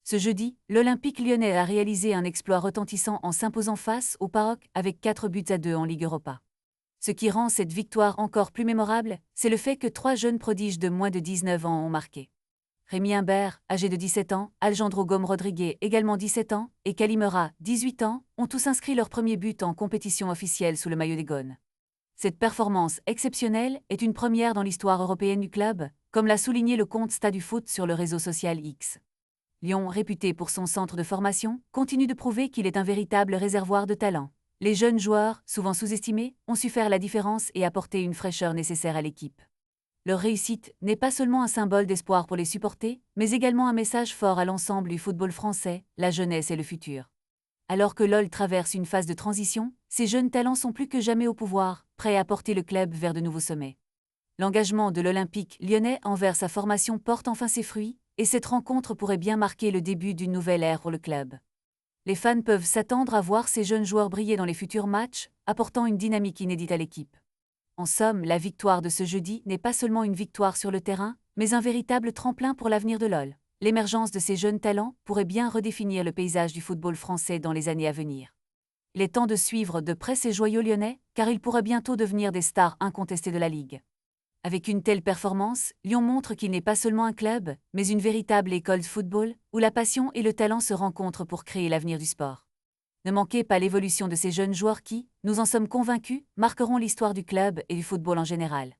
Ce jeudi, l'Olympique lyonnais a réalisé un exploit retentissant en s'imposant face au PAOK avec 4-2 en Ligue Europa. Ce qui rend cette victoire encore plus mémorable, c'est le fait que 3 jeunes prodiges de moins de 19 ans ont marqué. Rémi Humbert, âgé de 17 ans, Alejandro Gómez Rodríguez, également 17 ans, et Kalimera, 18 ans, ont tous inscrit leur premier but en compétition officielle sous le maillot des Gones. Cette performance exceptionnelle est une première dans l'histoire européenne du club, comme l'a souligné le compte Stade du Foot sur le réseau social X. Lyon, réputé pour son centre de formation, continue de prouver qu'il est un véritable réservoir de talent. Les jeunes joueurs, souvent sous-estimés, ont su faire la différence et apporter une fraîcheur nécessaire à l'équipe. Leur réussite n'est pas seulement un symbole d'espoir pour les supporters, mais également un message fort à l'ensemble du football français, la jeunesse et le futur. Alors que l'OL traverse une phase de transition, ces jeunes talents sont plus que jamais au pouvoir, prêts à porter le club vers de nouveaux sommets. L'engagement de l'Olympique lyonnais envers sa formation porte enfin ses fruits, et cette rencontre pourrait bien marquer le début d'une nouvelle ère pour le club. Les fans peuvent s'attendre à voir ces jeunes joueurs briller dans les futurs matchs, apportant une dynamique inédite à l'équipe. En somme, la victoire de ce jeudi n'est pas seulement une victoire sur le terrain, mais un véritable tremplin pour l'avenir de l'OL. L'émergence de ces jeunes talents pourrait bien redéfinir le paysage du football français dans les années à venir. Il est temps de suivre de près ces joyaux lyonnais, car ils pourraient bientôt devenir des stars incontestées de la Ligue. Avec une telle performance, Lyon montre qu'il n'est pas seulement un club, mais une véritable école de football, où la passion et le talent se rencontrent pour créer l'avenir du sport. Ne manquez pas l'évolution de ces jeunes joueurs qui, nous en sommes convaincus, marqueront l'histoire du club et du football en général.